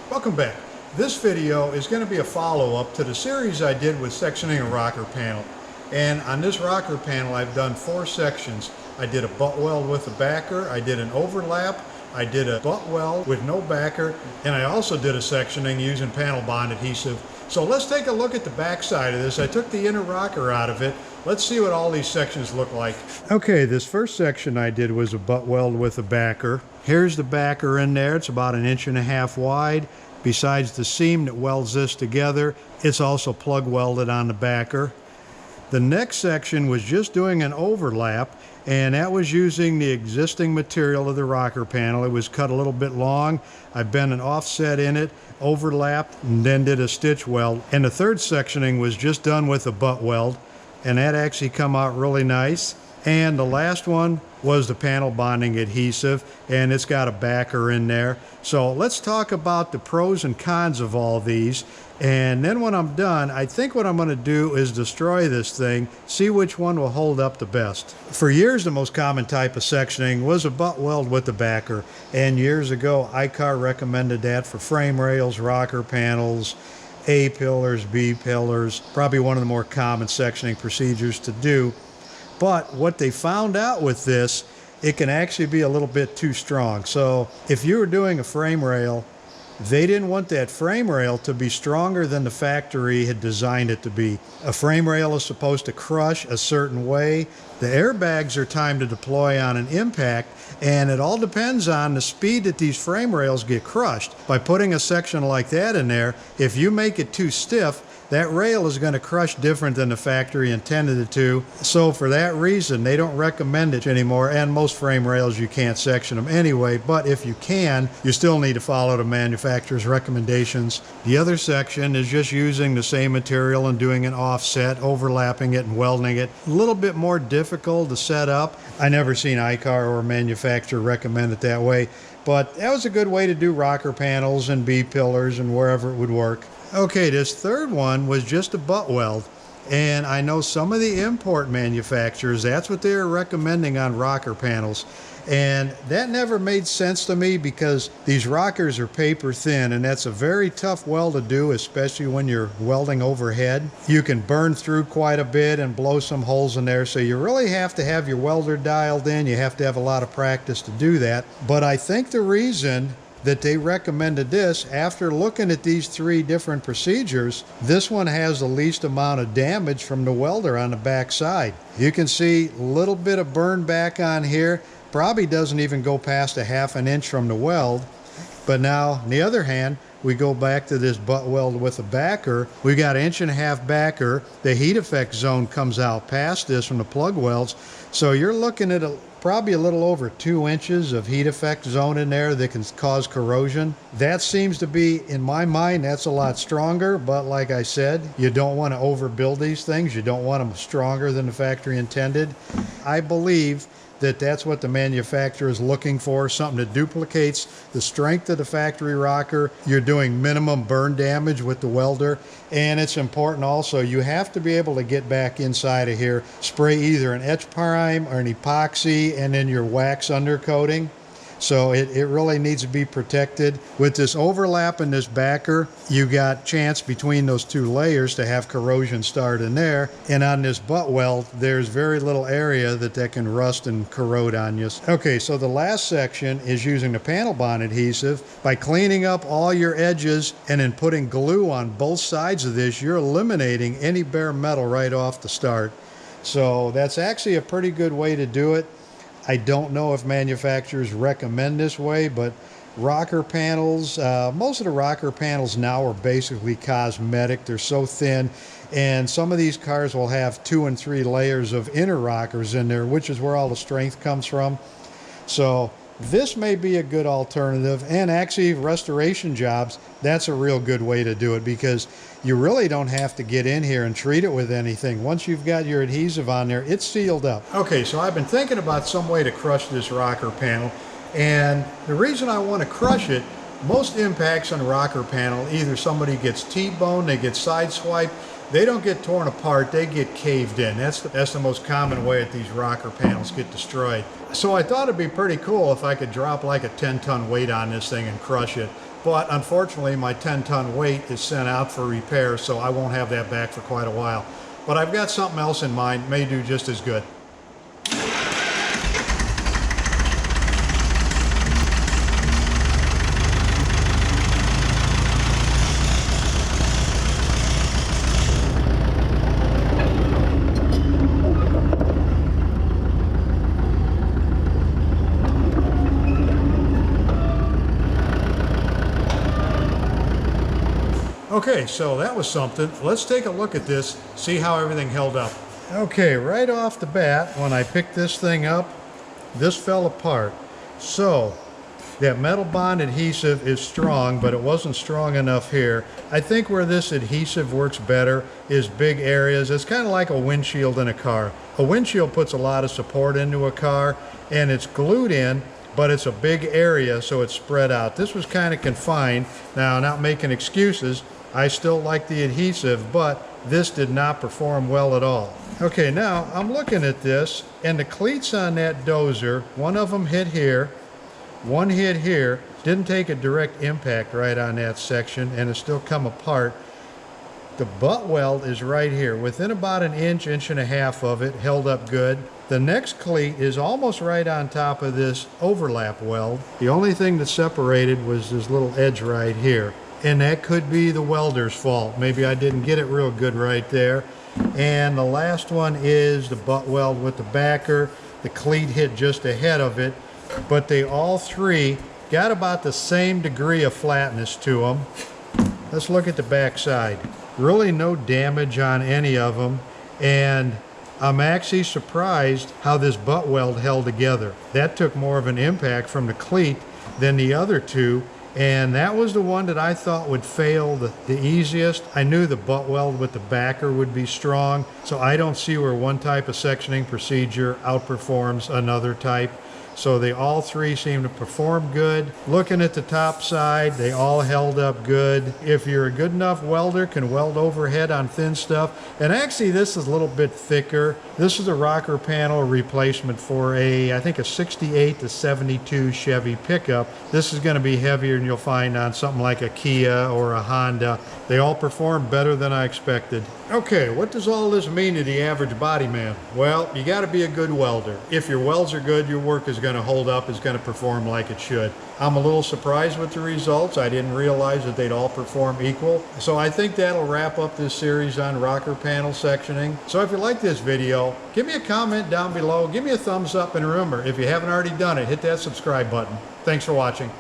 Welcome back. This video is going to be a follow-up to the series I did with sectioning a rocker panel. And on this rocker panel I've done 4 sections. I did a butt weld with a backer, I did an overlap, I did a butt weld with no backer, and I also did a sectioning using panel bond adhesive. So let's take a look at the back side of this. I took the inner rocker out of it. Let's see what all these sections look like. Okay, this first section I did was a butt weld with a backer. Here's the backer in there. It's about 1.5 inches wide. Besides the seam that welds this together, it's also plug welded on the backer. The next section was just doing an overlap, and that was using the existing material of the rocker panel. It was cut a little bit long. I bent an offset in it, overlapped, and then did a stitch weld. And the third sectioning was just done with a butt weld, and that actually come out really nice. And the last one was the panel bonding adhesive, and it's got a backer in there. So let's talk about the pros and cons of all these. And then when I'm done, I think what I'm going to do is destroy this thing, see which one will hold up the best. For years, the most common type of sectioning was a butt weld with the backer. And years ago, ICAR recommended that for frame rails, rocker panels, A pillars, B pillars, probably one of the more common sectioning procedures to do. But what they found out with this, it can actually be a little bit too strong. So if you were doing a frame rail, they didn't want that frame rail to be stronger than the factory had designed it to be. A frame rail is supposed to crush a certain way. The airbags are timed to deploy on an impact, and it all depends on the speed that these frame rails get crushed. By putting a section like that in there, if you make it too stiff, that rail is going to crush different than the factory intended it to. So for that reason, they don't recommend it anymore. And most frame rails, you can't section them anyway. But if you can, you still need to follow the manufacturer's recommendations. The other section is just using the same material and doing an offset, overlapping it and welding it. A little bit more difficult to set up. I never seen ICAR or a manufacturer recommend it that way. But that was a good way to do rocker panels and B pillars and wherever it would work. Okay, this third one was just a butt weld, and I know some of the import manufacturers, that's what they're recommending on rocker panels, and that never made sense to me because these rockers are paper thin, and that's a very tough weld to do, especially when you're welding overhead. You can burn through quite a bit and blow some holes in there, so you really have to have your welder dialed in. You have to have a lot of practice to do that. But I think the reason that they recommended this, after looking at these 3 different procedures, this one has the least amount of damage from the welder on the back side. You can see a little bit of burn back on here, probably doesn't even go past 1/2 inch from the weld. But now, on the other hand, we go back to this butt weld with a backer. We got 1.5 inch backer. The heat effect zone comes out past this from the plug welds. So you're looking at probably a little over 2 inches of heat effect zone in there that can cause corrosion. That seems to be, in my mind, that's a lot stronger. But like I said, you don't want to overbuild these things. You don't want them stronger than the factory intended. I believe that that's what the manufacturer is looking for, something that duplicates the strength of the factory rocker. You're doing minimum burn damage with the welder, and it's important also, you have to be able to get back inside of here, spray either an etch prime or an epoxy, and then your wax undercoating. So it really needs to be protected. With this overlap in this backer, you got chance between those 2 layers to have corrosion start in there. And on this butt weld, there's very little area that can rust and corrode on you. Okay, so the last section is using the panel bond adhesive. By cleaning up all your edges and then putting glue on both sides of this, you're eliminating any bare metal right off the start. So that's actually a pretty good way to do it. I don't know if manufacturers recommend this way, but rocker panels, most of the rocker panels now are basically cosmetic. They're so thin, and some of these cars will have 2 and 3 layers of inner rockers in there, which is where all the strength comes from. So this may be a good alternative, and actually restoration jobs, that's a real good way to do it because you really don't have to get in here and treat it with anything. Once you've got your adhesive on there, it's sealed up. Okay, so I've been thinking about some way to crush this rocker panel, and the reason I want to crush it, most impacts on a rocker panel, either somebody gets T-boned, they get sideswiped, they don't get torn apart, they get caved in. That's the most common way that these rocker panels get destroyed. So I thought it'd be pretty cool if I could drop like a 10-ton weight on this thing and crush it. but unfortunately my 10-ton weight is sent out for repair, so I won't have that back for quite a while. But I've got something else in mind, may do just as good. Okay, so that was something. Let's take a look at this, see how everything held up. Okay, right off the bat, when I picked this thing up, this fell apart. So, that metal bond adhesive is strong, but it wasn't strong enough here. I think where this adhesive works better is big areas. It's kind of like a windshield in a car. A windshield puts a lot of support into a car, and it's glued in, but it's a big area, so it's spread out. This was kind of confined. Now, not making excuses, I still like the adhesive, but this did not perform well at all. Okay, now I'm looking at this, and the cleats on that dozer, one of them hit here, one hit here, didn't take a direct impact right on that section, and it's still come apart. The butt weld is right here, within about an inch, inch and a half of it, held up good. The next cleat is almost right on top of this overlap weld. The only thing that separated was this little edge right here. And that could be the welder's fault. Maybe I didn't get it real good right there. And the last one is the butt weld with the backer. The cleat hit just ahead of it, but they all three got about the same degree of flatness to them. Let's look at the back side. Really no damage on any of them, and I'm actually surprised how this butt weld held together. That took more of an impact from the cleat than the other two, and that was the one that I thought would fail the easiest. I knew the butt weld with the backer would be strong, so I don't see where one type of sectioning procedure outperforms another type. So they all three seem to perform good. Looking at the top side, they all held up good. If you're a good enough welder, can weld overhead on thin stuff. And actually this is a little bit thicker. This is a rocker panel replacement for I think a 68 to 72 Chevy pickup. This is gonna be heavier than you'll find on something like a Kia or a Honda. They all perform better than I expected. Okay, what does all this mean to the average body man? Well, you gotta be a good welder. If your welds are good, your work is gonna hold up, is gonna perform like it should. I'm a little surprised with the results. I didn't realize that they'd all perform equal. So I think that'll wrap up this series on rocker panel sectioning. So if you like this video, give me a comment down below, give me a thumbs up, and remember, if you haven't already done it, hit that subscribe button. Thanks for watching.